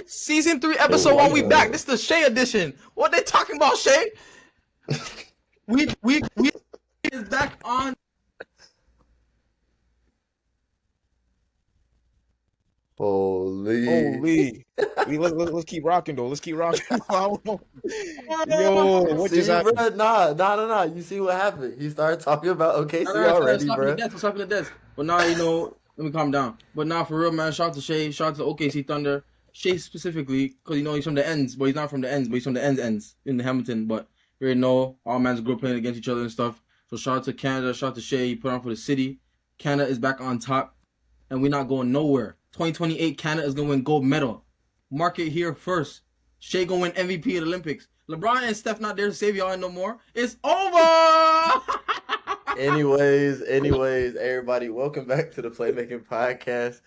Season 3, episode 1, we back. This is the Shay edition. What they talking about, Shay? we is back on. Holy. Let's keep rocking though. Let's keep rocking. Yo, what just happened? Nah. You see what happened? He started talking about OKC already, bro. Stop the death. But now, let me calm down. But now, for real, man, shout out to Shay. Shout out to OKC Thunder. Shay specifically, because he's from the ends, but he's not from the ends, but he's from the ends in the Hamilton. But you already know, all man's grew up playing against each other and stuff. So shout out to Canada, shout out to Shay. He put on for the city. Canada is back on top, and we're not going nowhere. 2028, Canada is going to win gold medal. Mark it here first. Shay going to win MVP at the Olympics. LeBron and Steph not there to save y'all no more. It's over! Anyways, everybody, welcome back to the Playmaking Podcast.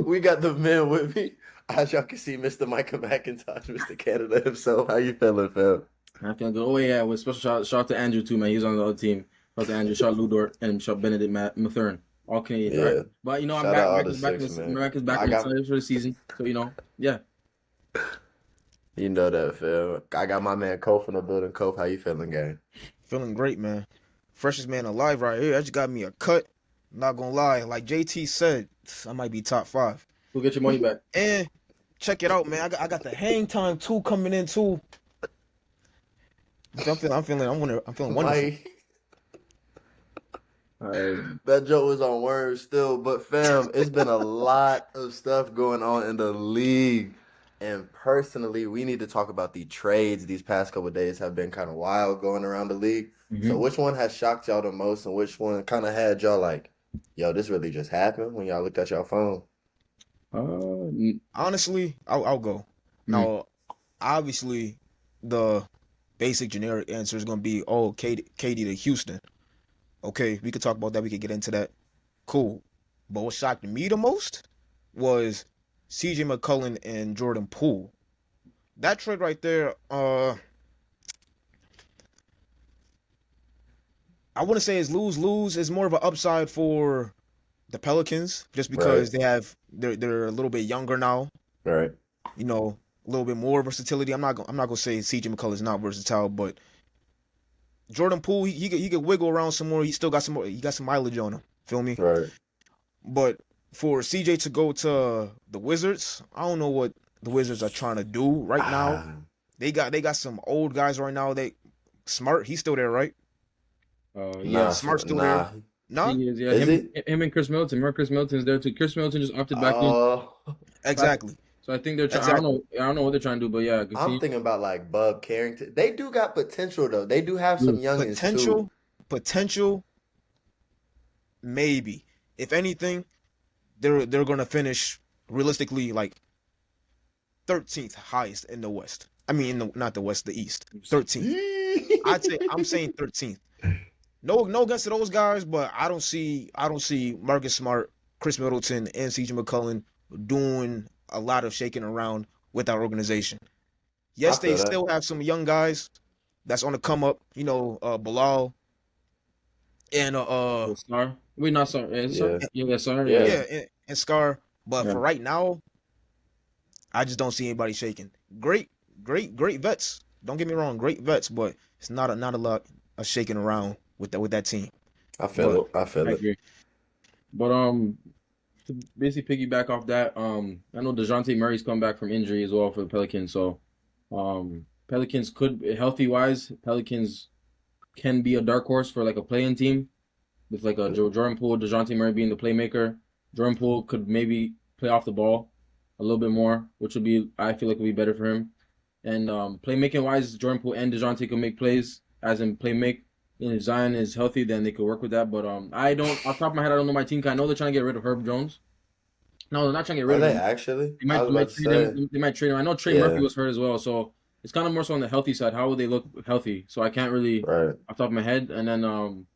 We got the men with me. As y'all can see, Mr. Micah McIntosh, Mr. Canada himself. How you feeling, fam? I feel good. Oh, yeah, with special shout out to Andrew, too, man. He's on the other team. Shout out to Andrew, shout out Ludort, and shout out Benedict Mathern. All Canadian, right? But, I'm back. America's back excited for the season. So, yeah. You know that, fam. I got my man Kof in the building. Kof, how you feeling, gang? Feeling great, man. Freshest man alive right here. I just got me a cut. Not gonna lie, like JT said, I might be top 5. We'll get your money back. And check it out, man. I got the hang time too coming in too. I'm feeling wonderful. That joke was on words still, but fam, it's been a lot of stuff going on in the league. And personally, we need to talk about the trades. These past couple of days have been kind of wild going around the league. Mm-hmm. So which one has shocked y'all the most, and which one kind of had y'all like, yo, this really just happened when y'all looked at your phone? Honestly, I'll go. Mm-hmm. Now, obviously, the basic generic answer is going to be, KD to Houston. Okay, we could talk about that. We could get into that. Cool. But what shocked me the most was CJ McCollum and Jordan Poole. That trade right there, I wouldn't say it's lose-lose. It's more of an upside for the Pelicans just because they're a little bit younger now. Right. A little bit more versatility. I'm not gonna say CJ McCollum is not versatile, but Jordan Poole, he could wiggle around some more. He still got some more. He got some mileage on him. Feel me? Right. But for CJ to go to the Wizards, I don't know what the Wizards are trying to do right now. They got some old guys right now. Smart, he's still there, right? Smart's still there. No, is him and Chris Middleton. Remember, Chris Middleton's there too. Chris Middleton just opted back in. Exactly. So I think they're trying. Exactly. I don't know what they're trying to do, but yeah. I'm thinking about like Bub Carrington. They do got potential though. They do have some youngins too. Potential. Maybe. If anything, they're gonna finish realistically like 13th highest in the West. I mean, not the West, the East. 13th. I'm saying 13th. No against those guys, but I don't see Marcus Smart, Chris Middleton, and CJ McCollum doing a lot of shaking around with our organization. Yes, they still have some young guys that's on the come up. Bilal and Scar. We're not sorry. Scar. Yeah, and Scar. But for right now, I just don't see anybody shaking. Great vets. Don't get me wrong, great vets, but it's not a lot of shaking around with that team. I feel it. Agree. But to basically piggyback off that, I know DeJounte Murray's come back from injury as well for the Pelicans. So Pelicans could, healthy wise, Pelicans can be a dark horse for like a play-in team with like a Jordan Poole, DeJounte Murray being the playmaker. Jordan Poole could maybe play off the ball a little bit more, which would be, I feel like, would be better for him. And playmaking wise, Jordan Poole and DeJounte can make plays, as in playmake. And if Zion is healthy, then they could work with that. But I don't, off the top of my head, I don't know my team. I know they're trying to get rid of Herb Jones. No, they're not trying to get rid of him. Actually? They might trade him. I know Trey Murphy was hurt as well, so it's kind of more so on the healthy side. How would they look healthy? So I can't really, off the top of my head. And then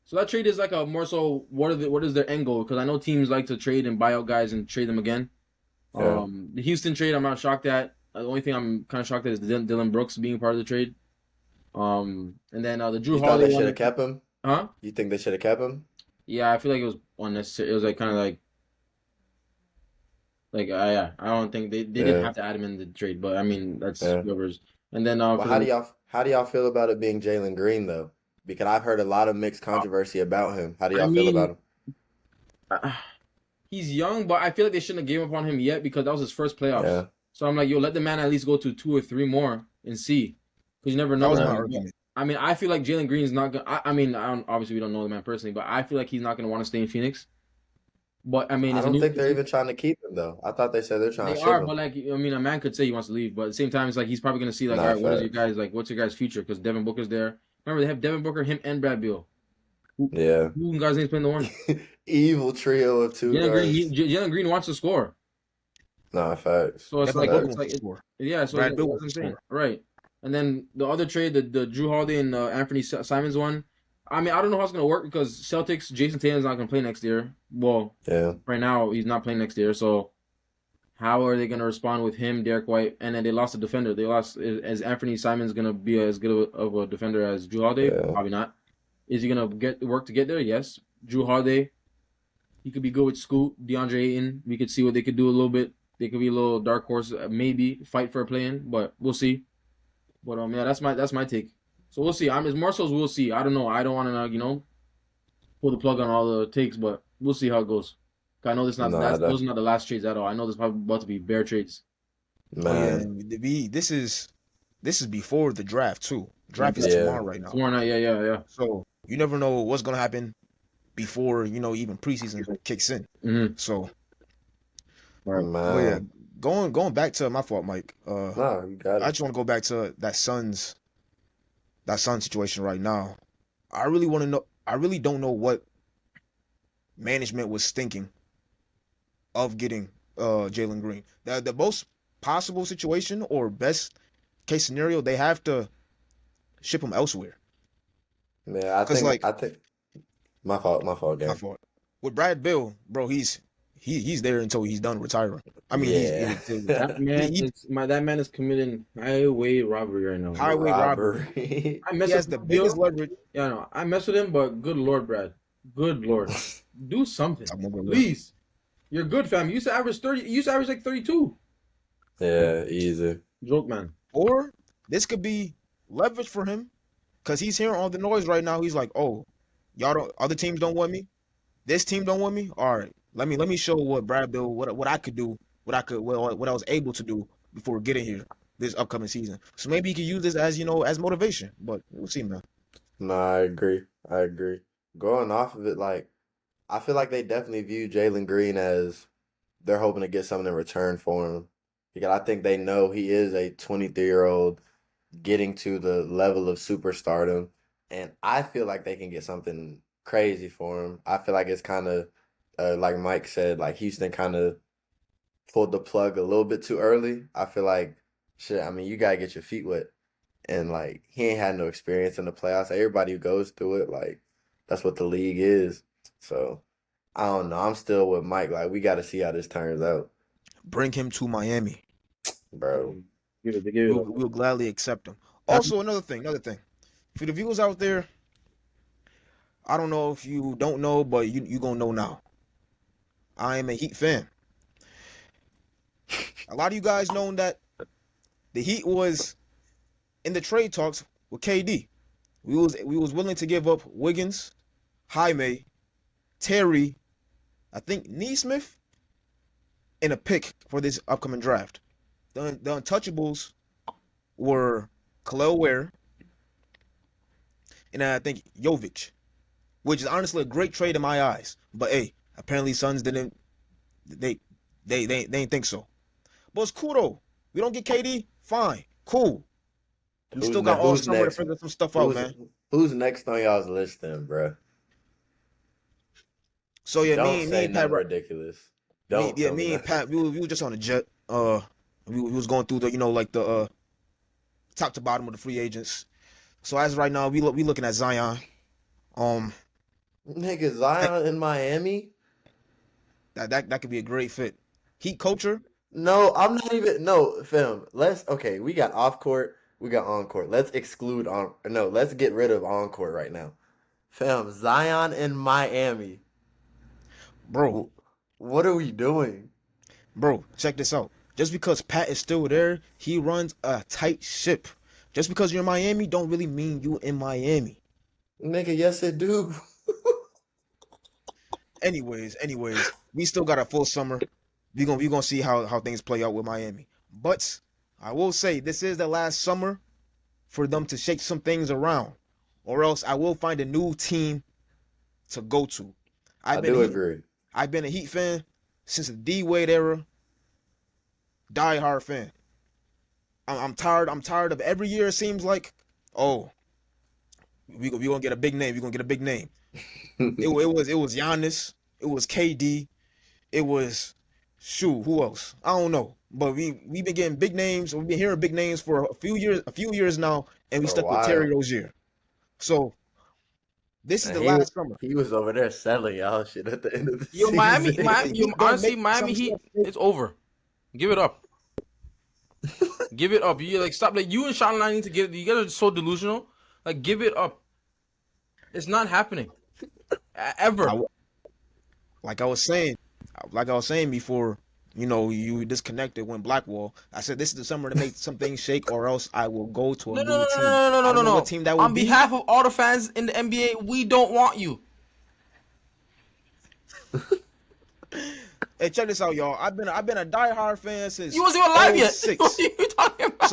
So that trade is like a more so what is their end goal? Because I know teams like to trade and buy out guys and trade them again. Yeah. The Houston trade, I'm not shocked at. The only thing I'm kind of shocked at is Dylan Brooks being part of the trade. And then the Drew You thought Holiday they should have one, kept him? huh? You think they should have kept him? Yeah, I feel like it was unnecessary. It was like kind of like yeah, I don't think they didn't Yeah. have to add him in the trade, but I mean that's Yeah. whoever's. And then Well, for how do y'all feel about it being Jalen Green though? Because I've heard a lot of mixed controversy about him. How do I y'all feel about mean, him? uh, he's young, but I feel like they shouldn't have gave up on him yet because that was his first playoffs. Yeah. So I'm like, yo, let the man at least go to 2 or 3 more and see, because you never That know. was my Yeah. argument. I mean, I feel like Jalen Green's not gonna. I mean, obviously we don't know the man personally, but I feel like he's not gonna want to stay in Phoenix. But I mean, I it's a don't new. think they're even trying to keep him though. I thought they said they're trying They to ship are, him. but like, I mean, a man could say he wants to leave, but at the same time, it's like he's probably gonna see like, all Nah, right, what is your facts. guys like? What's your guys' future? Because Devin Booker's there. Remember, they have Devin Booker, him, and Brad Beal. Yeah. Who guys names playing the one? Evil trio of two guards. Jalen Green wants to score, Nah, facts. so it's Devin like Booker it's wants like to score. yeah. So Brad that's Beal what wants I'm to saying, score. right? And then the other trade, the Drew Holiday and Anthony Simons one. I mean, I don't know how it's gonna work because Celtics, Jason Tatum's not gonna play next year. Well, Yeah. right now he's not playing next year, so how are they gonna respond with him, Derek White, and then they lost a defender? They lost. Is Anthony Simons gonna be as good of a defender as Drew Holiday? Yeah. Probably not. Is he gonna get work to get there? Yes. Drew Holiday, he could be good with Scoot, DeAndre Ayton. We could see what they could do a little bit. They could be a little dark horse, maybe fight for a play-in, but we'll see. But yeah, that's my take. So we'll see. It's more so we'll see. I don't know. I don't want to pull the plug on all the takes, but we'll see how it goes. I know Nah, those are not the last trades at all. I know there's probably about to be bear trades. Oh yeah, man. this is before the draft too. Draft is Yeah. tomorrow right now, Tomorrow night, yeah. so you never know what's gonna happen before even preseason kicks in. Mm-hmm. So, Right. but yeah, Man. going back to my fault, Mike. Nah, you got I it. just want to go back to that Suns situation right now. I really want to know. I really don't know what management was thinking of getting Jalen Green. The most possible situation or best case scenario, they have to ship him elsewhere. Yeah, Cause like I think my fault, my gang. fault. With Brad Bill, bro, he's there until he's done retiring. I mean, Yeah. That man that man is committing highway robbery right now. highway robbery. Robbery. I He mess has with the Bill. biggest leverage. Yeah, no, I mess with him, but good lord, Brad, good lord, do something, please. You're good, fam. You used to average 30. You used to average like 32. Yeah, easy. Joke, man. Or this could be leverage for him, cause he's hearing all the noise right now. He's like, oh, y'all don't. Other teams don't want me. This team don't want me. All right, let me show what Brad Bill, what I could do, what I was able to do before getting here this upcoming season. So maybe he could use this as as motivation. But we'll see, man. No, I agree. I agree. Going off of it, like I feel like they definitely view Jalen Green as they're hoping to get something in return for him. Because I think they know he is a 23-year-old getting to the level of superstardom. And I feel like they can get something crazy for him. I feel like it's kind of, like Mike said, like Houston kind of pulled the plug a little bit too early. I feel like, shit, I mean, you got to get your feet wet. And, like, he ain't had no experience in the playoffs. Everybody who goes through it, like, that's what the league is. So, I don't know. I'm still with Mike. Like, we got to see how this turns out, Bring him to Miami. bro. We'll gladly accept him. Also, another thing. For the viewers out there, I don't know if you don't know, but you gonna know now. I am a Heat fan. A lot of you guys know that the Heat was in the trade talks with KD. We was willing to give up Wiggins, Jaime, Terry, I think Neesmith, and a pick for this upcoming draft. The untouchables were Khalil Ware and I think Jovic, which is honestly a great trade in my eyes. But hey, apparently Suns didn't they didn't think so. But it's cool though. We don't get KD, fine, cool. We still got all summer to figure some stuff out, man. Who's next on y'all's list then, bro? So yeah, Don't me say and Pat, nothing ridiculous. Don't. me and Pat, we were just on a jet. We was going through the like the top to bottom of the free agents. So as of right now, we looking at Zion. Nigga, Zion in Miami? That could be a great fit. Heat culture, No, I'm not even. No, fam. Okay, we got off court, we got on court. Let's exclude on. No, let's get rid of on court right now. Fam, Zion in Miami. bro. Wh- What are we doing? Bro, check this out. Just because Pat is still there, he runs a tight ship. Just because you're in Miami don't really mean you in Miami. Nigga, yes it do. Anyways, we still got a full summer. We gonna see how things play out with Miami. But I will say this is the last summer for them to shake some things around, or else I will find a new team to go to. I I've been a do Heat, agree. I've been a Heat fan since the D Wade era. Die hard fan. I'm tired. I'm tired of every year. It seems like, oh, we gonna get a big name. We gonna get a big name. It was Giannis. It was KD. It was shoot. Who else? I don't know. But we've been getting big names. We've been hearing big names for a few years now, and we For a stuck with Terry while. Rozier. So this is And the last summer. he was over there selling y'all shit at the end of the Yo, Miami, season. The Miami, yo, Heat don't honestly, make Miami some Heat, stuff. Fit. it's over. Give it up. Give it up. You like stop. Like you and Sean need to get. You guys are so delusional. Like give it up. It's not happening ever. Like I was saying before, you disconnected when Blackwall. I said this is the summer to make some things shake, or else I will go to a No, no, new no, no, team. no, no, I no, no, don't know what no. team that will On be. behalf of all the fans in the NBA, we don't want you. Hey, check this out, y'all. I've been a diehard fan You since wasn't even alive yet. What '06. are you talking about?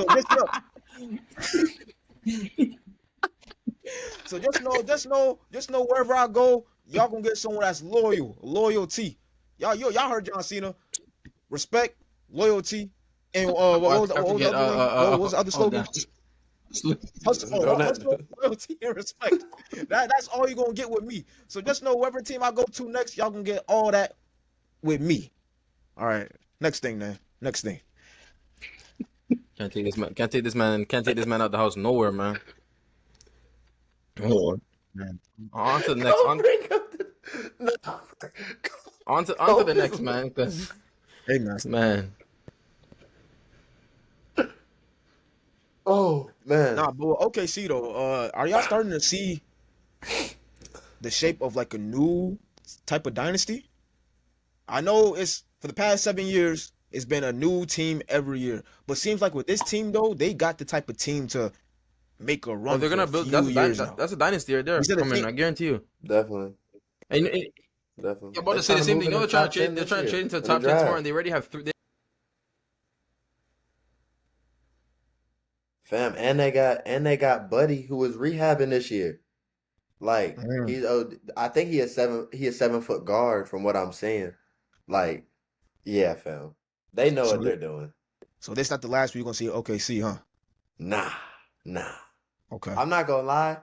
So just know wherever I go, y'all gonna get someone that's loyalty. Y'all heard John Cena. Respect, loyalty, and I what was the forget. other one? What was the other slogan? Damn. Don't Hustle, loyalty, and respect. That's all you're gonna get with me. So just know whatever team I go to next, y'all gonna get all that with me. All right. Next thing, man. Next thing. Can't take this man. Can't take this man. Can't take this man out the house nowhere, man. Hold on, man. On to the next. Don't bring up the. No. On to the next, man. Cause Hey, man. man, Oh man. Nah, but OKC though. Are y'all starting to see the shape of like a new type of dynasty? I know it's for the past 7 years. It's been a new team every year, but seems like with this team though, they got the type of team to make a oh, run they're for gonna a build. few years now. That's a dynasty right there You said the coming. team. I guarantee you. Definitely. And Definitely. you're about They're to say trying the to same move thing. in You know, the top 10 they're this trying to year trade into the for the top 10 tomorrow, draft. and they already have three. Fam, and they got Buddy who was rehabbing this year. Like Mm. I think he is 7 foot guard from what I'm saying. Like, yeah, fam. They know So, what they're doing. so this not the last we're gonna see OKC, huh? Nah, nah. Okay. I'm not gonna lie.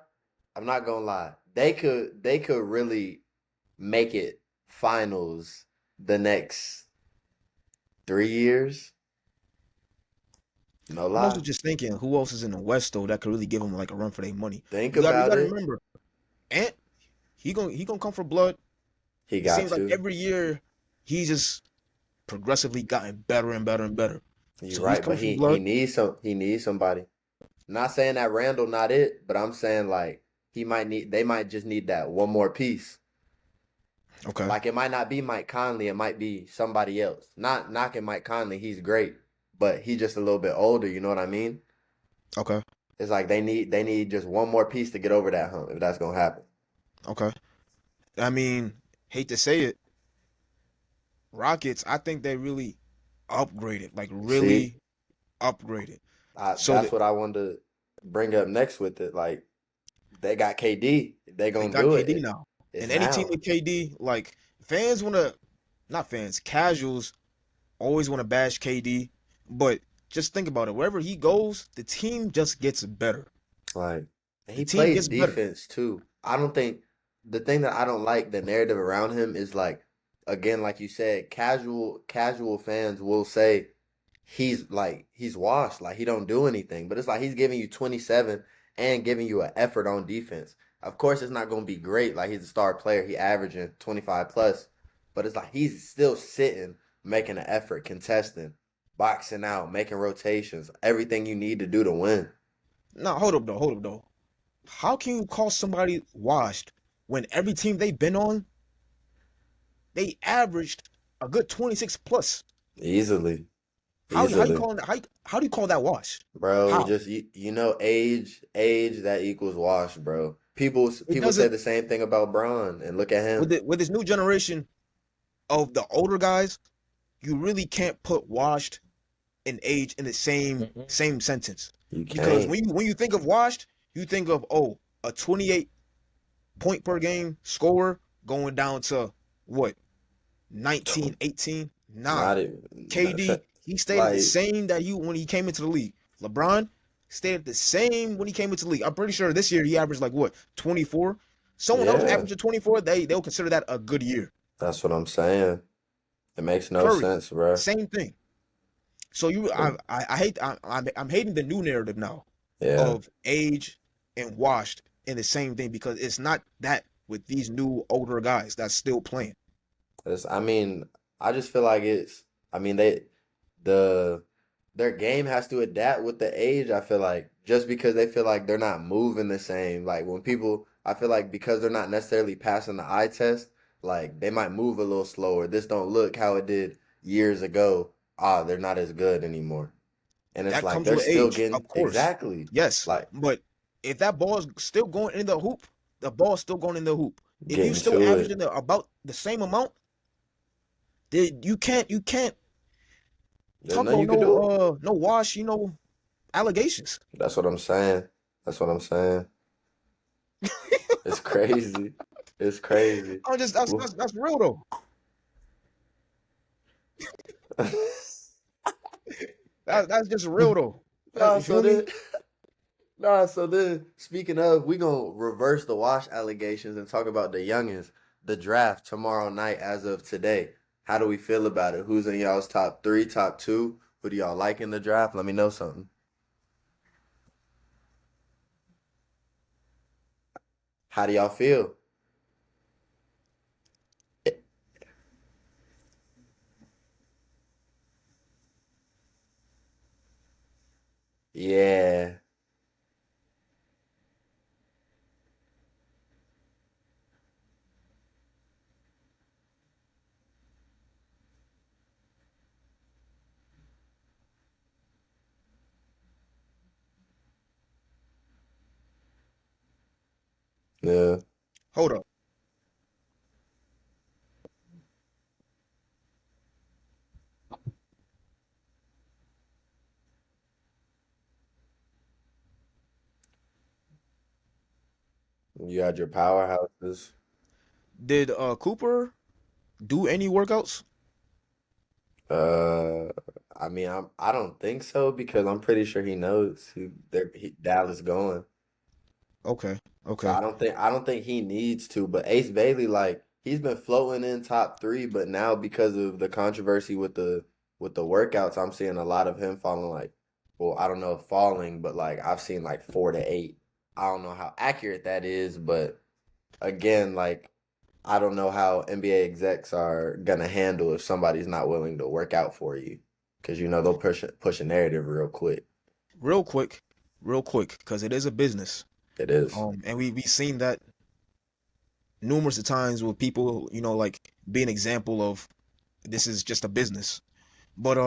I'm not gonna lie. They could really make it finals the next 3 years. No I'm also lie. just thinking, who else is in the West though that could really give them like a run for their money? Think You about gotta it. remember, Ant, he gonna come for blood. He It got seems like to. every year he's just progressively gotten better and better and better. You're So he's right, coming but for he blood. needs somebody. Not saying that Randall not it, but I'm saying like they might just need that one more piece. Okay. Like it might not be Mike Conley, it might be somebody else. Not knocking Mike Conley, he's great, but he's just a little bit older, you know what I mean? Okay. It's like they need just one more piece to get over that hump if that's gonna happen. Okay. I mean, hate to say it, Rockets, I think they really upgraded, like See, really upgraded. So that's that what I wanted to bring up next with it. Like they got KD, they they gonna got do KD it. now. It's And any team now. with KD, like fans wanna not fans, casuals always want to bash KD, but just think about it. Wherever he goes, the team just gets better. Like, and The he team plays gets better. defense too. I don't think the thing that I don't like the narrative around him is like, again, like you said, casual fans will say he's washed, like he don't do anything. But it's like he's giving you 27 and giving you an effort on defense. of course, it's not going to be great. Like, he's a star player. He averaging 25 plus. But it's like he's still sitting, making an effort, contesting, boxing out, making rotations, everything you need to do to win. Now, hold up though. How can you call somebody washed when every team they've been on, they averaged a good 26 plus? Easily. How you Easily. calling that? How do you call that washed? Bro, How? just you know, age that equals wash, bro. It People say doesn't the same thing about Braun, and look at him. with this new generation of the older guys, you really can't put washed and age in the Mhm. same sentence. You Because can't. when you think of washed, you think of a 28 point per game scorer going down to what 19, 18. Nah. Not even KD, he stayed at the like same that you when he came into the league. LeBron stayed at the same when he came into the league. I'm pretty sure this year he averaged like what 24. Someone else yeah. averaging 24, they'll consider that a good year. That's what I'm saying. It makes no Curry, sense, bro. same thing. So I hate I'm hating the new narrative now Yeah. of age and washed in the same thing because it's not that with these new older guys that's still playing. I mean, I just feel like I mean, the, their game has to adapt with the age. I feel like just because they feel like they're not moving the same. Like when people, I feel like because they're not necessarily passing the eye test, like they might move a little slower. This don't look how it did years ago. Ah, they're not as good anymore. And it's That like comes they're with still age, getting of course. exactly Yes, like but if that ball is still going in the hoop, the ball's still going in the hoop. If you getting still to it. averaging about the same amount, then you can't There's talk nothing about you can do. no wash, allegations. That's what I'm saying. That's what I'm saying. It's crazy. It's crazy. I'm just Woo. that's real though. That's just real though. Nah, You so feel me? then, so then, speaking of, we gonna reverse the wash allegations and talk about the youngins, the draft tomorrow night as of today. How do we feel about it? Who's in y'all's top three, top two? Who do y'all like in the draft? Let me know something. How do y'all feel? Yeah, yeah. Hold up. You had your powerhouses. Did Cooper do any workouts? Uh, I mean, I don't think so because I'm pretty sure he knows Dallas going. Okay, So okay. I don't think he needs to. But Ace Bailey, like he's been floating in top three, but now because of the controversy with the workouts, I'm seeing a lot of him falling like, well, I don't know if falling, but like I've seen like 4 to 8. I don't know how accurate that is, but again, like I don't know how NBA execs are gonna handle if somebody's not willing to work out for you, because you know they'll push a narrative real quick. Real quick, real quick, because it is a business. It is. And we seen that numerous of times with people, like be an example of this is just a business. But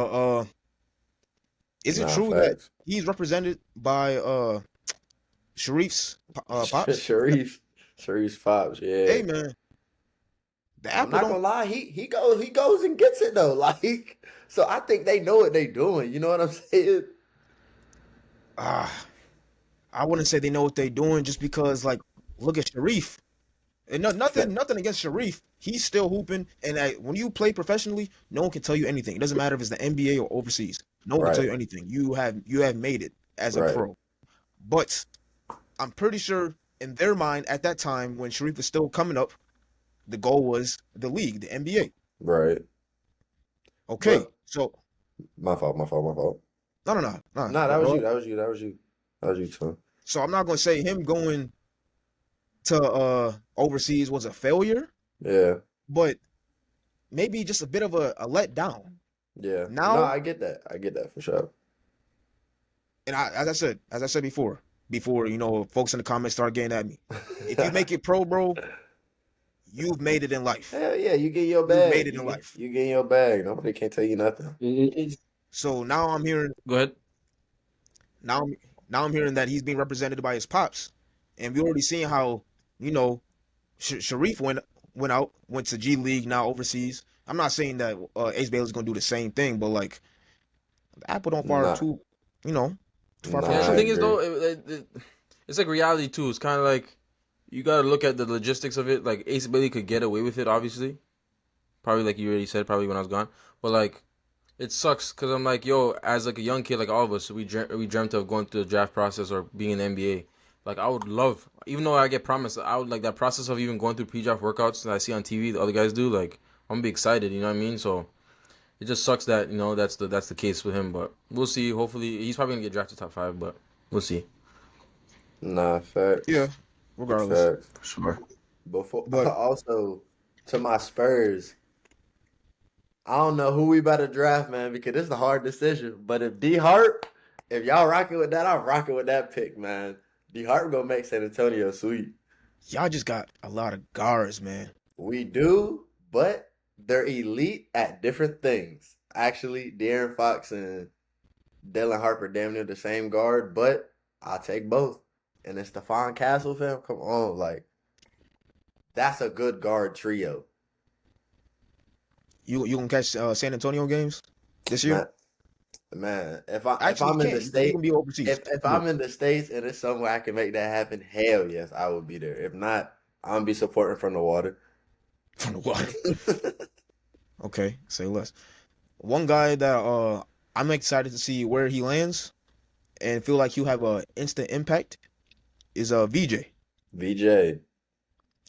is it Nah, true that facts. he's represented by Sharif's pops? Sharif's pops, yeah. Hey man, the I'm apple not don't gonna lie, he goes and gets it though. Like, so I think they know what they doing. You know what I'm saying? ah I wouldn't say they know what they're doing just because like look at Sharif. And no, Fa- nothing against Sharif. He's still hooping, and when you play professionally, no one can tell you anything. It doesn't matter if it's the NBA or overseas. No one can tell Right, you anything. You have made it as a right, pro. But I'm pretty sure in their mind at that time when Sharif was still coming up, the goal was the league, the NBA. right. Okay, But so my fault. no. Nah, Go, that was go you, ahead. that was you, that was you, that was you, too. So I'm not gonna say him going to overseas was a failure, Yeah. but maybe just a bit of a letdown. Yeah. No, Now, I get that. I get that for sure. and as I said before, folks in the comments start getting at me. If you make it pro, bro, you've made it in life. Hell yeah, you get your You've made bag. it in life. You get your bag. Nobody can tell you nothing. It's So now I'm hearing go ahead. now I'm now I'm hearing that he's being represented by his pops, and we already seen how you know Sharif went to G League now overseas. I'm not saying that Ace Bailey's gonna do the same thing, but like the apple don't fall Nah, too, too far from nah, the Yeah, the I tree. thing is agree. though, it's like reality too. It's kind of like you gotta look at the logistics of it. Like Ace Bailey could get away with it, obviously. Probably like you already said, probably when I was gone. But like it sucks because I'm like, yo, as like a young kid, like all of us, we dreamt of going through the draft process or being in the NBA. Like I would love, even though I get promised, I would like that process of even going through pre-draft workouts that I see on TV, the other guys do. Like I'm gonna be excited, you know what I mean? So it just sucks that that's the case with him. But we'll see. Hopefully, he's probably gonna get drafted top 5, but we'll see. Nah, Yeah, facts. regardless. Facts. For sure. Before But also to my Spurs, I don't know who we better draft, man, because it's a hard decision. But if D Hart, if y'all rocking with that, I'm rocking with that pick, man. D Hart gonna make San Antonio sweet. y'all just got a lot of guards, man. We do, but they're elite at different things. Actually, De'Aaron Fox and Dylan Harper damn near the same guard, but I'll take both. And it's Stephon Castle, fam. Come on, like that's a good guard trio, You gonna catch San Antonio games this year? man. Man, if Actually, you I'm in the can't because you're state, gonna be overseas. if Yeah. I'm in the states and it's somewhere I can make that happen, hell yes, I will be there. If not, I'm gonna be supporting from the water. From the water. Okay, say less. One guy that I'm excited to see where he lands and feel like he'll have a instant impact is VJ. VJ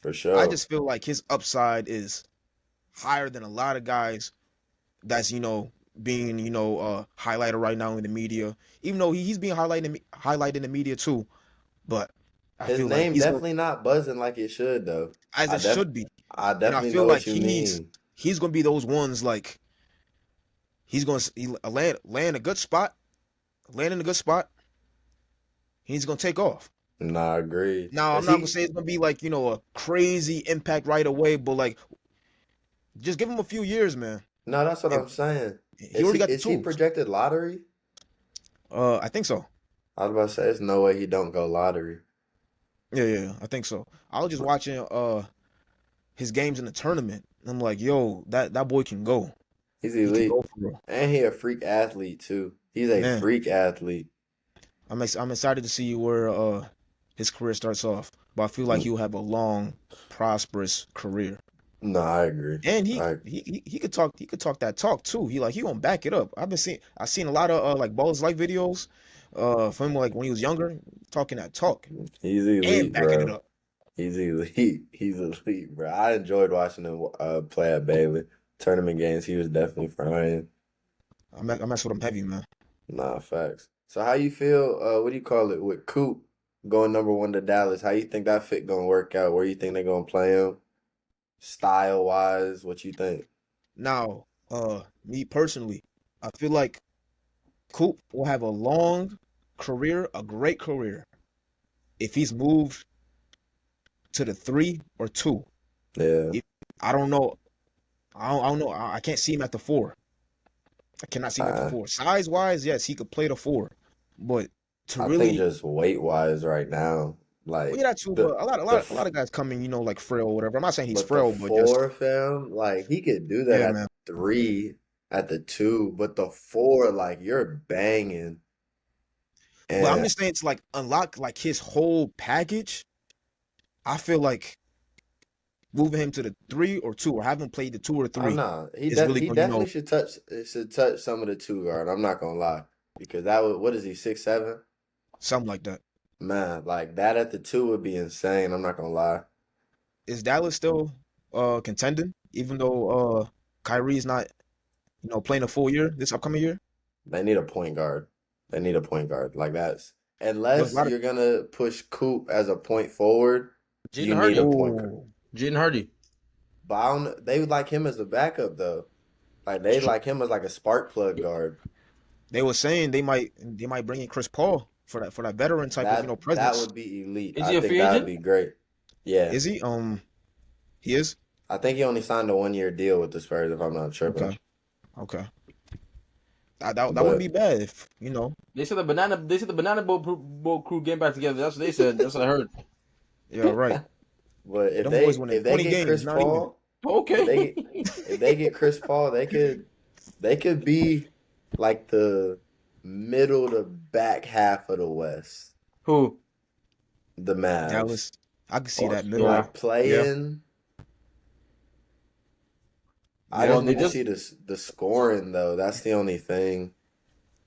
for I sure. just feel like his upside is higher than a lot of guys that's being highlighted right now in the media. Even though he's being highlighted in the media too, but I His feel like name he's going definitely not buzzing like it should though. as I it def should be, I and I definitely feel know like what you mean. he's gonna be those ones like he's gonna land a good spot, land in a good spot. He's gonna take off. Nah, I agree. Now, I'm Is not gonna he? say it's gonna be like, a crazy impact right away, but like just give him a few years, man. No, that's what And I'm saying. he already got the Is he tools. projected lottery? I think so. I was about to say, there's no way he don't go lottery. Yeah, I think so. I was just watching his games in the tournament. And I'm like, yo, that boy can go. He's He can elite. go for real. And he a freak athlete too. He's a Man, freak athlete. I'm excited to see where his career starts off. But I feel like N- he'll have a long, prosperous career. No, I agree. And he I he he could talk that talk too. He gonna back it up. I've seen a lot of like Ball's Life videos from him like when he was younger, talking that talk he's and elite, backing it bro. up. He's elite. He's elite, bro. I enjoyed watching him play at Baylor. Tournament games, he was definitely frying. I mess with him heavy, man. Nah, facts. So how you feel, what do you call it, with Coop going number 1 to Dallas? How you think that fit gonna work out? Where you think they're gonna play him? Style wise, what you think? Now, me personally, I feel like Coop will have a long career, a great career, if he's moved to the 3 or 2. Yeah. If, I don't know. I don't know. I can't see him at the 4. I cannot see him at the I 4. Size wise, yes, he could play the 4, but to I think really, just weight wise right now, well, like yeah, that too. the But the a lot of guys come in, like frail or whatever. I'm not saying he's but the frail, but just 4 fam, like he could do that yeah, at man. 3, at the 2, but the 4, like you're banging. But I'm And just saying to like unlock like his whole package. I feel like moving him to the 3 or 2 or having him play the 2 or 3 no, is really he going, definitely should touch some of the 2 guard. I'm not gonna lie, because that would what is he 6'7"? something like that. Man, like that at the 2 would be insane. I'm not gonna lie. Is Dallas still contending, even though Kyrie's not, playing a full year this upcoming year? They need a point guard. They need a point guard. Like that's But a unless lot of you're gonna push Coop as a point forward. Jaden You need a Hardy. point guard. Oh, Jaden Hardy. But they would like him as a backup though. Like It's they true. like him as like a spark plug guard. they were saying they might bring in Chris Paul for that veteran type of That presence. would be elite. Is I he a think free that would agent? be great. Yeah. Is he? He is. I think he only signed a 1 year deal with the Spurs if I'm not tripping. Okay, okay. That wouldn't be But bad if They said the banana. They said the banana boat crew getting back together. That's what they said. That's what I heard. Yeah, right. but if Them boys they winning if they 20 get games, Chris not even. Paul, Okay. if they get Chris Paul, they could be like the middle to back half of the West. Who? The Mavs. Dallas. I can see Oh, that middle. yeah. Like playing. I Yeah. Well, just they need to just. see the scoring though. That's the only thing.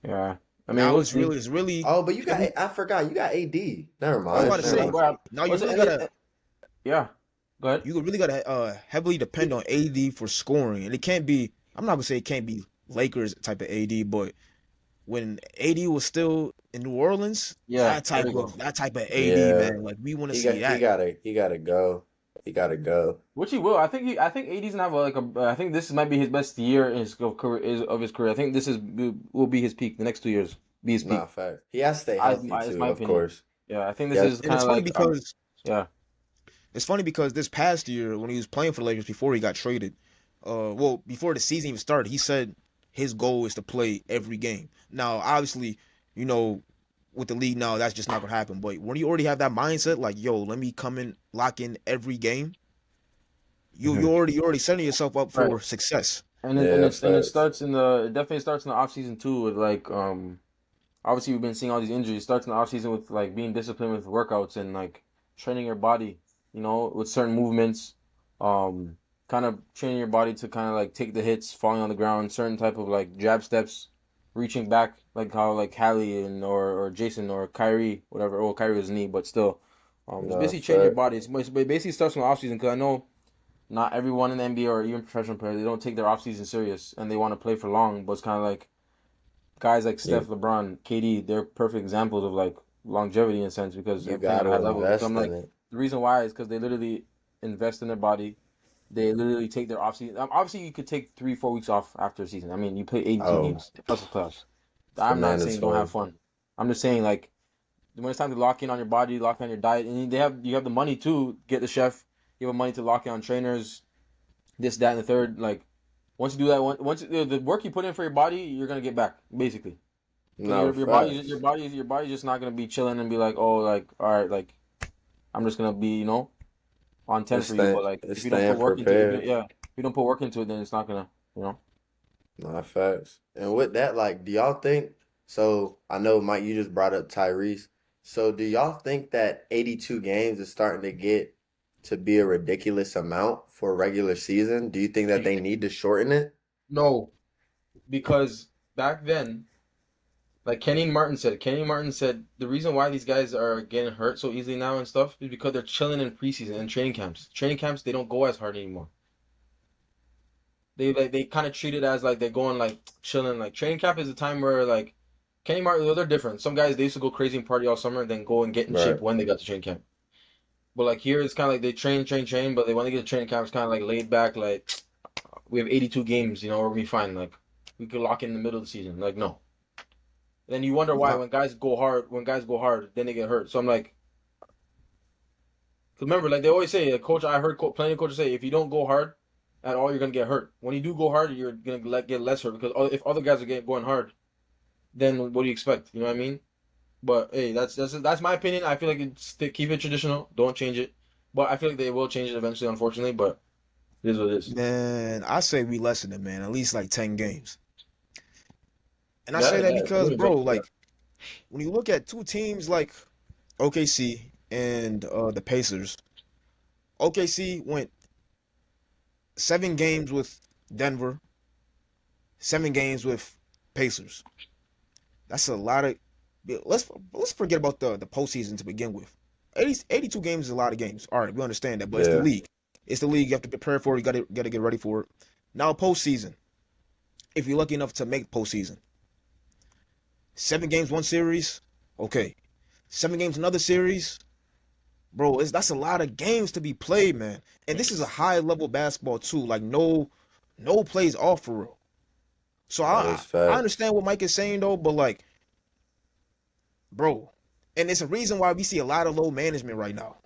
Yeah. I mean, Now we'll it's see. really Oh, but you got heavy. I forgot you got AD. Never I was mind. about to Never say, mind. Well, now you what's really it? gotta Yeah. Go ahead. you really gotta heavily depend on AD for scoring, and it can't be. I'm not gonna say it can't be Lakers type of AD, but when AD was still in New Orleans, Yeah. There you go. that type of AD, Yeah. man, like we want to He see got that. he gotta go. He gotta go. Which he will. I think he. I think AD's gonna have like a. I think this might be his best year in his career. Of his career. I think this is will be his peak. The next 2 years be his peak. Not fact. He has to stay healthy It's too, my of opinion. course. Yeah. I think this Yeah. is And kind it's of funny like. because Yeah. this past year when he was playing for the Lakers before he got traded, well before the season even started, he said his goal is to play every game. Now, obviously, you know, with the league now, that's just not gonna happen. But when you already have that mindset, like, yo, let me come in, lock in every game, Mhm. you're already setting yourself up Right. for success. Yeah, And it facts. starts in the it definitely starts in the off season too with like obviously we've been seeing all these injuries. It starts in the off season with like being disciplined with workouts and like training your body, with certain movements, um kind of training your body to kind of like take the hits, falling on the ground, certain type of like jab steps, reaching back like how like Hallie and or Jason or Kyrie, whatever. Oh, Kyrie was knee, but still, just No, basically training your fact. body. It basically starts from the off season because I know not everyone in the NBA or even professional players, they don't take their offseason serious and they want to play for long. But it's kind of like guys like You Steph, LeBron, KD, they're perfect examples of like longevity in a sense because you they're playing got at a to high level. Because I'm invest in like, it. the reason why is because they literally invest in their body. They literally take their offseason. Obviously, you could take 3, 4 weeks off after a season. I mean, you play 82 Oh, games plus the playoffs. for I'm not saying don't have mandatory. fun. I'm just saying like when it's time to lock in on your body, lock in on your diet, and you have the money to get the chef. You have money to lock in on trainers, this, that, and the third. Like once you do that, once the work you put in for your body, you're gonna get back basically. Because No, facts. your body's just not gonna be chilling and be like, oh, like all right, like I'm just gonna be on 10 for you. But like It's if you don't put staying work into prepared. if you don't put work into it, then it's not gonna you know. No, facts. And with that, like, do y'all think so I know Mike, you just brought up Tyrese. So do y'all think that 82 games is starting to get to be a ridiculous amount for a regular season? Do you think that they need to shorten it? No, because back then, like Kenny Martin said the reason why these guys are getting hurt so easily now and stuff is because they're chilling in preseason and training camps. Training camps they don't go as hard anymore. They kind of treat it as like they're going like chilling. Like training camp is a time where like Kenny Martin, they're different. Some guys they used to go crazy and party all summer, then go and get in shape Right. when they got to training camp. But like here, it's kind of like they train, but they when they get to training camp, it's kind of like laid back. Like we have 82 games, we're gonna be fine. Like we could lock in the middle of the season. Like no. Then you wonder why Not when guys go hard, then they get hurt. So I'm like, 'cause remember, like they always say, a coach. I heard plenty of coaches say, if you don't go hard at all, you're gonna get hurt. When you do go hard, you're gonna get less hurt because if other guys are going hard, then what do you expect? You know what I mean? But hey, that's my opinion. I feel like keep it traditional. Don't change it. But I feel like they will change it eventually, unfortunately. But it is what it is. man. I say we lessen it, man. At least like 10 games. And I say Yeah, that yeah, because, really, bro, bro. Yeah. like when you look at two teams like OKC and the Pacers, OKC went 7 games with Denver, 7 games with Pacers. That's a lot of. Yeah, let's forget about the postseason to begin with. 82 games is a lot of games. All right, we understand that, but it's the Yeah. league. It's the league. You have to prepare for it. You got to get ready for it. Now postseason. If you're lucky enough to make postseason, 7 games one series, okay. 7 games another series, bro, that's a lot of games to be played, man. And this is a high level basketball too. Like no plays off for real. So That I is I facts. understand what Mike is saying though, but like, bro, and it's a reason why we see a lot of low management right now.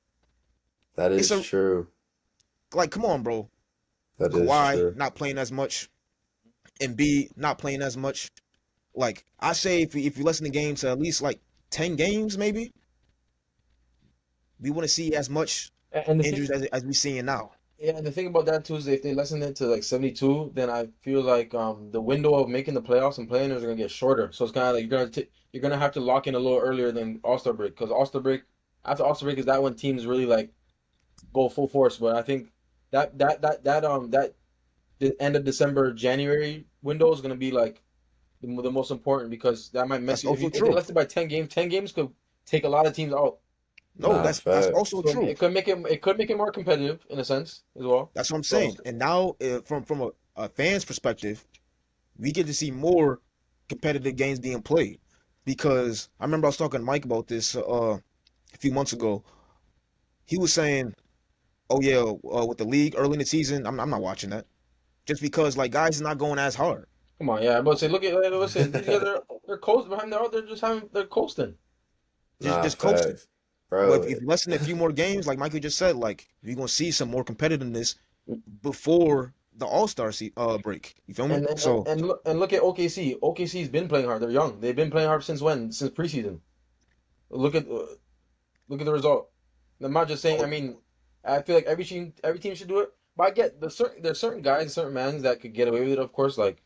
That It's is a true. like, come on, bro. That is Kawhi true. not playing as much, Embiid not playing as much. Like I say, if you listen to games to at least like 10 games, maybe we want to see as much And the injuries thing, as we seeing now. yeah, and the thing about that too is if they lessen it to like 72, then I feel like the window of making the playoffs and playing is gonna get shorter. So it's kind of like you're gonna have to lock in a little earlier than All-Star break because All-Star break after All-Star break is that when teams really like go full force. But I think that the end of December January window is gonna be like the most important because that might mess That's you also if they true. left it by 10 games. 10 games could take a lot of teams out. No, Nah, that's facts. also So true. it could make it more competitive in a sense as well. That's what I'm So saying. And now, from a fan's perspective, we get to see more competitive games being played. Because I remember I was talking to Mike about this a few months ago. He was saying, "Oh yeah, with the league early in the season, I'm not watching that just because like guys is not going as hard, come on, yeah. But say look at listen, these guys are they're coast behind they're out there just having they're coasting. Nah, just coasting." facts. But Bro, if you listen to a few more games, like Michael just said, like you're gonna see some more competitiveness before the All Star break. You feel me? So And look at OKC. OKC's been playing hard. They're young. They've been playing hard since when? Since preseason. Look at look at the result. I'm not just saying. I mean, I feel like every team should do it. But I get there's certain guys, certain mans that could get away with it. Of course, like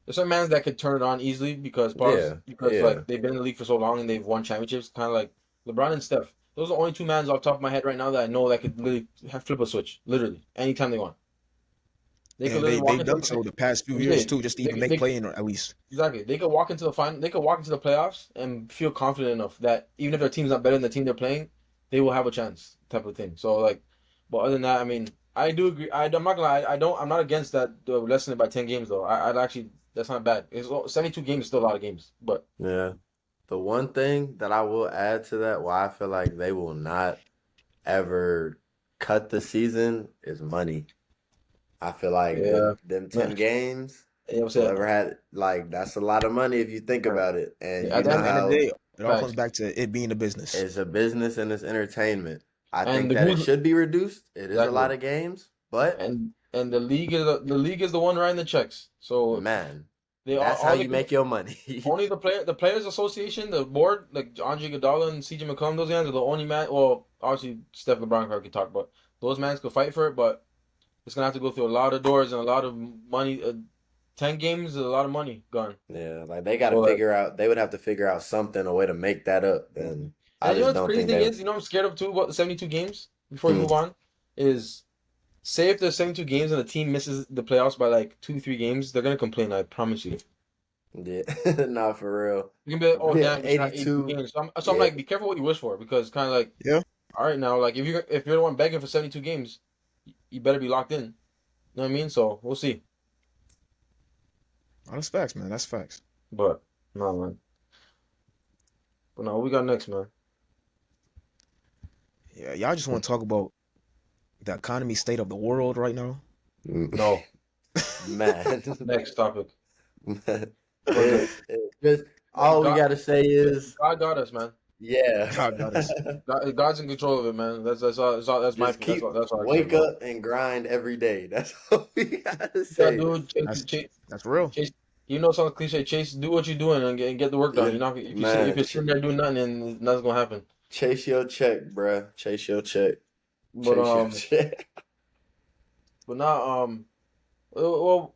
there's some mans that could turn it on easily yeah, because yeah. like they've been in the league for so long and they've won championships. Kind of like LeBron and Steph. Those are the only two mans off the top of my head right now that I know that could literally flip a switch, literally anytime they want. They could and literally walk they've into done so the past few years yeah, too, just to even make they play in at least. exactly. They could walk into the final. They could walk into the playoffs and feel confident enough that even if their team's not better than the team they're playing, they will have a chance, type of thing. So like, but other than that, I mean, I do agree. I'm not gonna lie. I don't. I'm not against that lessening it by 10 games though. I'd actually that's not bad. 72 games is still a lot of games, but Yeah. The one thing that I will add to that, why I feel like they will not ever cut the season is money. I feel like yeah, them man. 10 games, Yeah, I'm saying whoever had like that's a lot of money if you think right. about it. And Yeah, you at the know At end, the end of the how day, it all comes facts. back to it being a business. it's a business and it's entertainment. I And think the that it Goons should be reduced. It is a lot exactly. of games, but And the league is the one writing the checks. So man, they that's how all they you can make your money. only the players association, the board, like Andre Iguodala and CJ McCollum, those guys are the only man. Well, obviously Steph LeBron could talk, but those mans could fight for it. But it's gonna have to go through a lot of doors and a lot of money. 10 games is a lot of money gone. Yeah, like they got to So like, figure out. They would have to figure out something, a way to make that up. And I and you know just what the don't crazy think thing they. is, you know what I'm scared of too about the 72 games. Before we Hmm, move on, is say if there's 72 games and the team misses the playoffs by like 2 3 games, they're gonna complain. I promise you. yeah, not for real. You can be like, oh Yeah, damn, we should have 82 82. games. So I'm Yeah, like, be careful what you wish for because kind of like, Yeah, all right now, like if you're the one begging for 72 games, you better be locked in. You know what I mean? So we'll see. that's facts, man. That's facts. But no man. But no, what we got next, man. Yeah, y'all just want to talk about the economy state of the world right now. No, man. next topic. Man. We're good. It's just all we God, gotta say is God got us, man. yeah. God got us. God's in control of it, man. That's all. That's my. Just keep That's all I care wake about. up and grind every day. That's all we gotta You gotta say. do That's chase, that's real. chase. You know, some cliche. Chase, do what you're doing and get the work done. Yeah, You're not if man. you're sitting there doing nothing, then nothing's gonna happen. Chase your check, bruh. Chase your check. But Chase your check. but not well,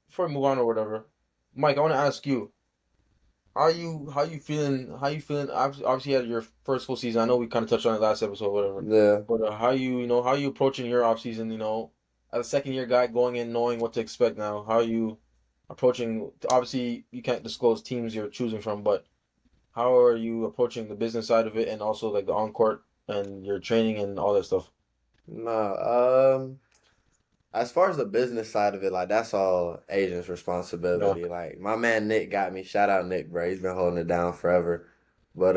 before we move on or whatever, Mike, I want to ask you, how you feeling? How you feeling? Obviously, you had your first full season. I know we kind of touched on it last episode, whatever. Yeah. But how you approaching your off season? You know, as a second year guy going in knowing what to expect now. How are you approaching? Obviously, you can't disclose teams you're choosing from, but how are you approaching the business side of it and also like the on court and your training and all that stuff? No, as far as the business side of it, like that's all agent's Yeah, responsibility. Like my man Nick got me. Shout out Nick, bro. He's been holding it down forever. But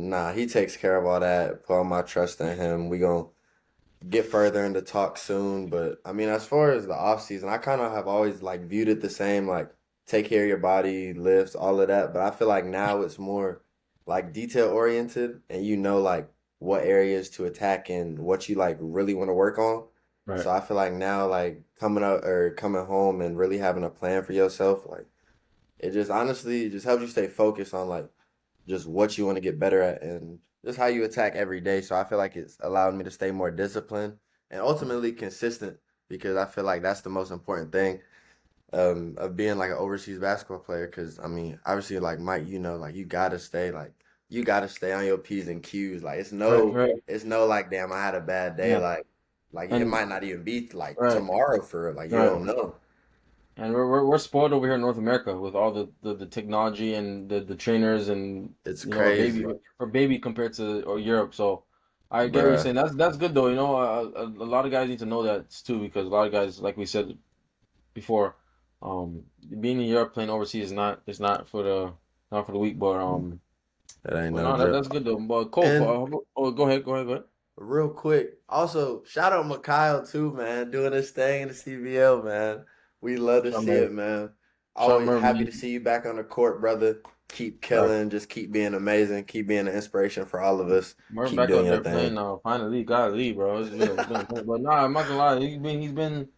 nah, he takes care of all that. Put all my trust in him. We gonna get further into talk soon. But I mean, as far as the off season, I kind of have always like viewed it the same, like take care of your body, lifts, all of that. But I feel like now it's more like detail oriented, and you know like what areas to attack and what you like really want to work on. Right. So I feel like now like coming up or coming home and really having a plan for yourself, like it just honestly just helps you stay focused on like just what you want to get better at and just how you attack every day. So I feel like it's allowed me to stay more disciplined and ultimately consistent because I feel like that's the most important thing of being like an overseas basketball player. Because I mean, obviously, like Mike, you know, like you gotta stay on your P's and Q's. Like Right. Right. it's no like damn, I had a bad day. Yeah. Like it And might not even be like right. tomorrow for like you Right. don't know. And we're spoiled over here in North America with all the technology and the trainers and It's baby crazy, or baby compared to or Europe. So I get what you're bruh. saying. That's good though. A lot of guys need to know that too because a lot of guys, like we said before, um, being in Europe playing overseas is not for the weak. That ain't But no no, that's joke. good though. But Cole, And oh, go ahead. real quick, also shout out Mikhail too, man, doing his thing in the CBL, man. We love to Sean see Murray, it, man. Sean Always Murray, happy to man. see you back on the court, brother. Keep Right. killing, just keep being amazing, keep being an inspiration for all of us. We're Keep back doing out your there thing. playing now. Finally, golly, bro. It's been but nah, I'm not gonna lie. He's been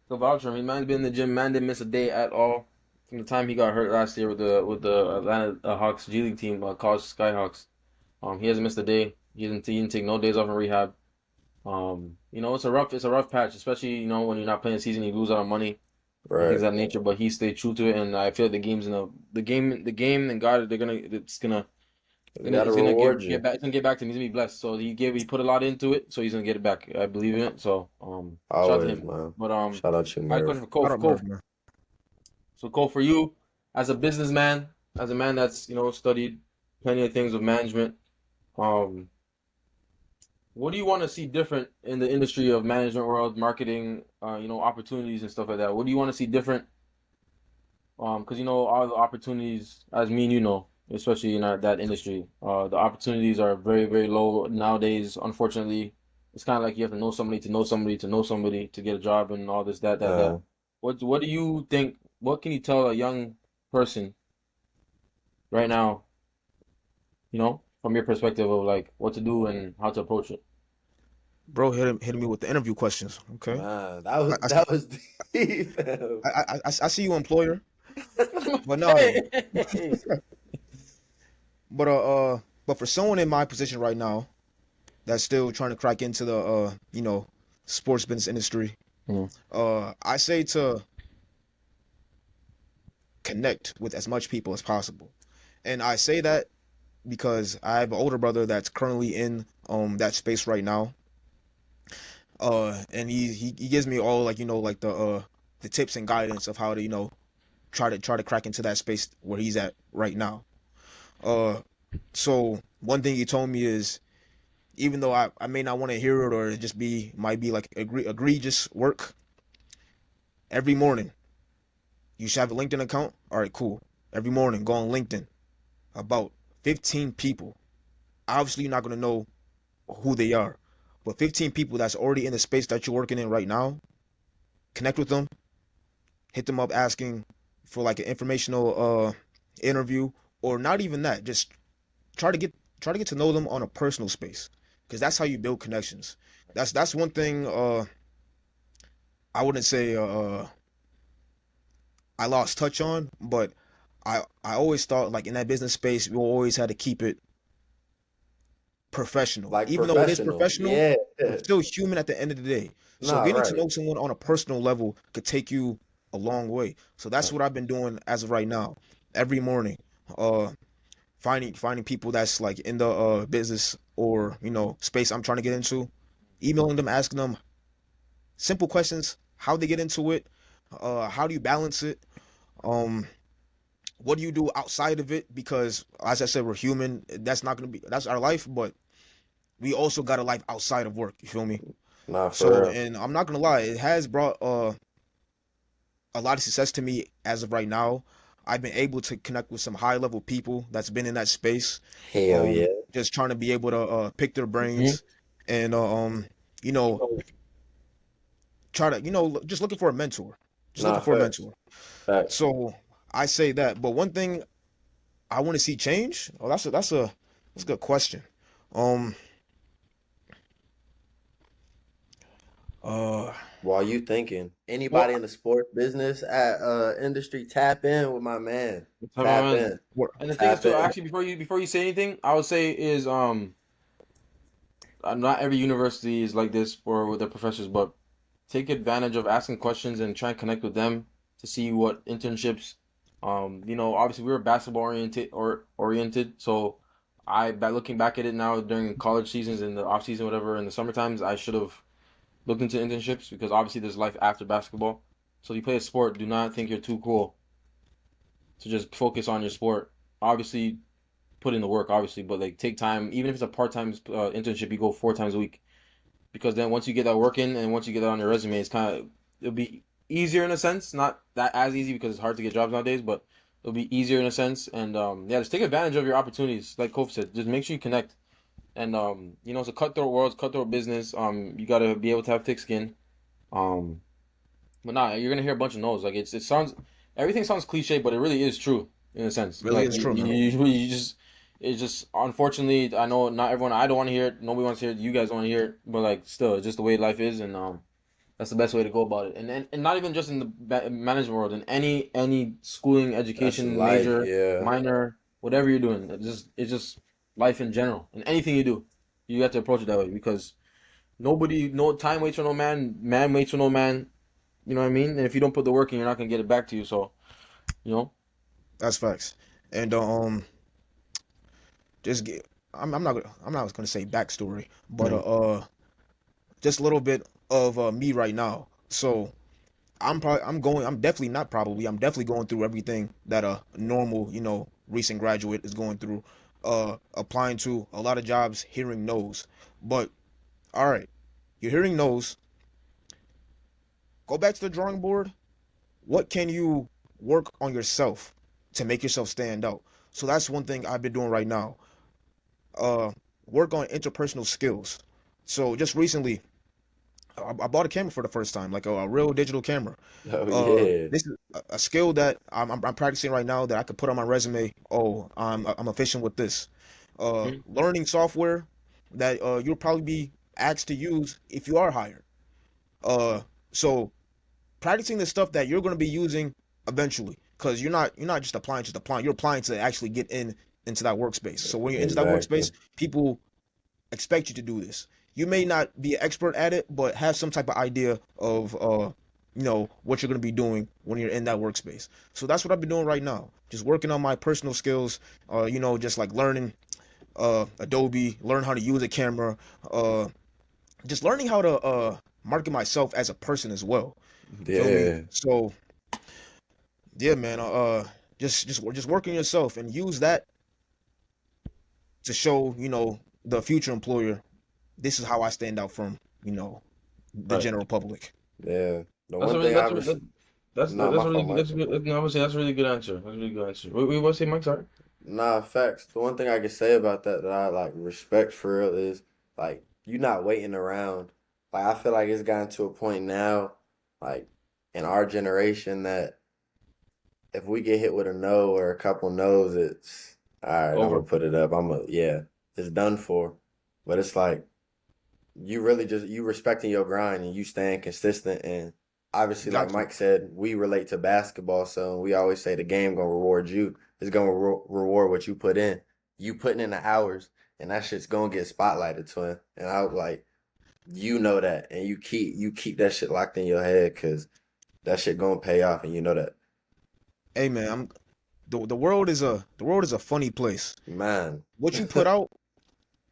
the voucher. I mean, man's been in the gym. Man didn't miss a day at all from the time he got hurt last year with the Atlanta Hawks G League team, college Skyhawks. He hasn't missed a day. He didn't take no days off in rehab. It's a rough patch, especially when you're not playing the season, you lose out on money and things Right. of that nature. But he stayed true to it, and I feel like the game, and God, We gotta it's gonna reward get you. back. It's gonna get back to him. He's gonna be blessed. So he put a lot into it. So he's gonna get it back. I believe in it. So shout out to Always, him. man. But Shout out you, I had a question Murph. for Cole. Shout For out Murph, Cole. man. So Cole, for you, as a businessman, as a man that's studied plenty of things with management, um, what do you want to see different in the industry of management world, marketing, opportunities and stuff like that? What do you want to see different? Because all the opportunities, as me and especially in that industry, the opportunities are very, very low nowadays. Unfortunately, it's kind of like you have to know somebody to know somebody to know somebody to get a job and all this, that, that, Uh, that. What do you think? What can you tell a young person right now, from your perspective of like what to do and how to approach it? Bro, hitting me with the interview questions. Okay, man, I, I, that was deep, fam. I see you, employer, but no, Hey! but uh, but for someone in my position right now that's still trying to crack into the sports business industry, Mhm. I say to connect with as much people as possible, and I say that because I have an older brother that's currently in that space right now. And he gives me all like like the tips and guidance of how to try to crack into that space where he's at right now. Uh, so one thing he told me is, even though I may not want to hear it, or it just might be like egregious work, every morning you should have a LinkedIn account. All right, cool. Every morning go on LinkedIn, about 15 people. Obviously you're not going to know who they are, but 15 people that's already in the space that you're working in right now, connect with them, hit them up asking for like an informational interview, or not even that, just try to get to know them on a personal space, because that's how you build connections. That's one thing I wouldn't say I lost touch on, but I always thought like in that business space we always had to keep it professional. Like Even though it is professional. professional, Yeah. we're still human at the end of the day. So Nah, getting to right. know someone on a personal level could take you a long way. So that's what I've been doing as of right now. Every morning, uh, finding people that's like in the business or space I'm trying to get into, emailing them, asking them simple questions: how they get into it, how do you balance it, um, what do you do outside of it? Because as I said, we're human. That's our life, but we also got a life outside of work. You feel me? Nah, for So, real. and I'm not gonna lie, it has brought a lot of success to me as of right now. I've been able to connect with some high level people that's been in that space. Hell yeah. Just trying to be able to pick their Mhm. brains and you know, try to just looking for a mentor, just Nah, looking for a facts. mentor. Facts. So I say that, but one thing I want to see change. Oh, that's a good question. Um, uh, While you thinking, well, anybody in the sports business at industry, tap in with my man. Let's have Tap my man. in. And the thing is Tap too, in. actually, before you say anything, I would say is not every university is like this or with their professors, but take advantage of asking questions and try and connect with them to see what internships. Obviously we were basketball oriented, so by looking back at it now during college seasons and the off season, whatever, in the summer times, I should have looked into internships because obviously there's life after basketball. So if you play a sport, do not think you're too cool to just focus on your sport. Obviously, put in the work, obviously, but like take time, even if it's a part-time internship, you go 4 times a week because then once you get that work in and once you get that on your resume, it'll be easier in a sense, not that as easy because it's hard to get jobs nowadays, but it'll be easier in a sense. And yeah, just take advantage of your opportunities. Like Kof said, just make sure you connect. And it's a cutthroat world, it's cutthroat business. You gotta be able to have thick skin. Um, but nah, you're gonna hear a bunch of no's. Like it sounds, everything sounds cliche, but it really is true in a sense. really Like is true, man. you just, it's just unfortunately, I know not everyone. I don't want to hear it. Nobody wants to hear it. You guys don't want to hear it. But like still, it's just the way life is, and that's the best way to go about it. And not even just in the management world, in any schooling, That's education, life, major, yeah. minor, whatever you're doing, it's just life in general. And anything you do, you have to approach it that way because no time waits for no man, man waits for no man. You know what I mean? And if you don't put the work in, you're not gonna get it back to you. So, you know, That's facts. And just get. I'm not gonna say backstory, but mm, just a little bit of me right now. So I'm definitely not probably, I'm definitely going through everything that a normal, recent graduate is going through, applying to a lot of jobs, hearing no's. But all right, you're hearing no's, go back to the drawing board. What can you work on yourself to make yourself stand out? So that's one thing I've been doing right now. Uh, Work on interpersonal skills. So just recently, I bought a camera for the first time, like a real digital camera. Oh yeah. This is a skill that I'm practicing right now that I could put on my resume. Oh, I'm efficient with this. mm, Learning software that you'll probably be asked to use if you are hired. Uh, so practicing the stuff that you're going to be using eventually, because you're not just applying. You're applying to actually get into that workspace. So when you're into that Exactly. workspace, people expect you to do this. You may not be an expert at it, but have some type of idea of what you're gonna be doing when you're in that workspace. So that's what I've been doing right now. Just working on my personal skills. Just like learning Adobe, learn how to use a camera, just learning how to market myself as a person as well. Feel me? Yeah. So yeah, man. Just working yourself and use that to show the future employer, this is how I stand out from the right. general public. Yeah. The That's a one really thing I that's a, was that, that's nah, that's my a really fault, good, Mike. that's a good. No, I would say that's a really good answer. That's a really good answer. What was say, Mike? Sorry. Nah, facts. The one thing I can say about that I like respect for real is like you not waiting around. Like I feel like it's gotten to a point now, like in our generation that if we get hit with a no or a couple no's, it's all right, I'm gonna Over. put it up. Yeah, it's done for. But it's like you really just you respecting your grind and you staying consistent and obviously like Got to. Mike said, we relate to basketball, so we always say the game gonna reward you. It's gonna reward what you put in. You putting in the hours and that shit's gonna get spotlighted, twin. And I was like, you know that and you keep that shit locked in your head because that shit gonna pay off and you know that. Hey man, the world is a funny place. Man. What you put out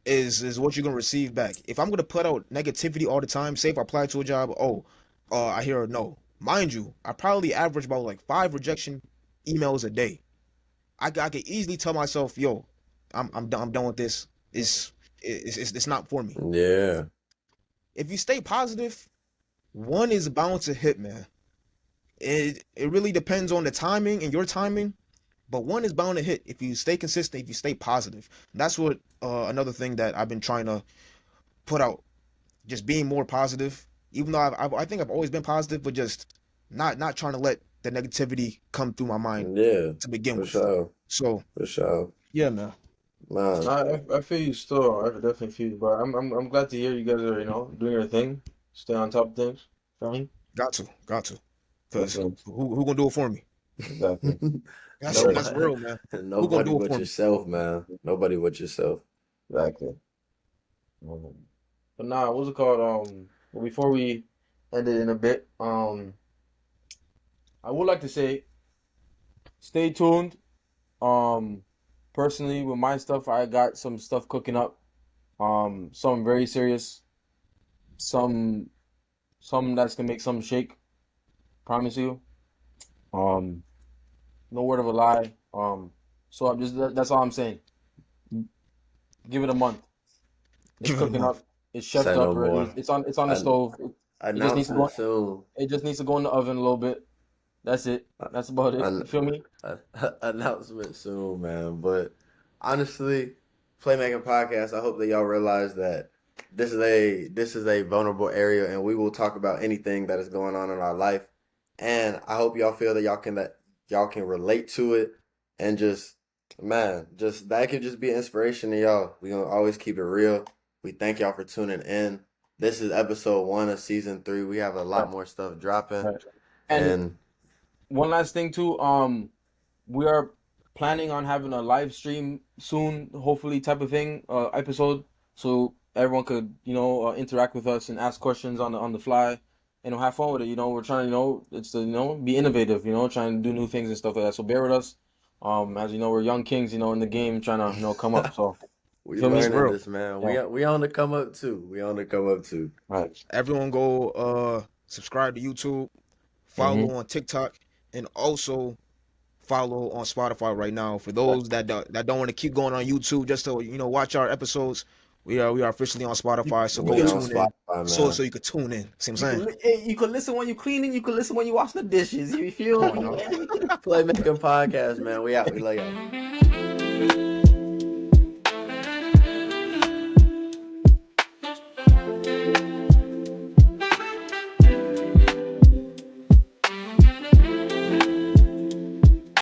is what you're gonna receive back. If I'm gonna put out negativity all the time, say if I apply to a job, I hear a no. Mind you, I probably average about like 5 rejection emails a day. I could easily tell myself, yo, I'm done with this. It's not for me. Yeah. If you stay positive, one is bound to hit, man. It really depends on the timing and your timing, but one is bound to hit if you stay consistent, if you stay positive. That's what another thing that I've been trying to put out, just being more positive. Even though I think I've always been positive, but just not trying to let the negativity come through my mind Yeah, to begin for with. sure, So for sure, yeah, man. man. I feel you still. I definitely feel you, but I'm glad to hear you guys are doing your thing, stay on top of things. Feel me? Got to, because Definitely. who gonna do it for me? Exactly. That's Nobody, real, man. Who gonna nobody do it but for me? yourself, man. Nobody but yourself. Exactly. But nah, what's it called? Well, before we end it in a bit, I would like to say, stay tuned. Um, Personally, with my stuff, I got some stuff cooking up. Some very serious, some that's gonna make some shake. Promise you. Um, no word of a lie. So that's all I'm saying. Give it a month. It's Give it a cooking month. up. It's Say chefed no up already. more. It's on the An stove. It just needs to announcement go. soon. It just needs to go in the oven a little bit. That's it. That's about it. An You feel me? announcement soon, man. But honestly, playmaking podcast. I hope that y'all realize that this is a vulnerable area, and we will talk about anything that is going on in our life. And I hope y'all feel that y'all can relate to it, and just man, just that can just be an inspiration to y'all. We gonna always keep it real. We thank y'all for tuning in. This is episode 1 of season 3. We have a lot Right. more stuff dropping, Right. And and one last thing too. We are planning on having a live stream soon, hopefully, type of thing, episode, so everyone could, interact with us and ask questions on the fly, and have fun with it. We're trying, it's to, be innovative, trying to do new things and stuff like that. So bear with us. As you know, we're young kings, in the game, trying to, come up. So you we feel me? That's learning real. this, man. Yeah. We on the come up too. We on the come up too. Right. Everyone go subscribe to YouTube, Mm-hmm. follow on TikTok, and also follow on Spotify right now. For those that don't want to keep going on YouTube just to watch our episodes, we are officially on You, Spotify. So you go We could on tune in. Spotify, So man. so you could tune in. See what you I'm could saying? you could listen when you're cleaning. You could listen when you wash the dishes. You Come feel on now. me? Playmaking podcast, man. We out. We love y'all.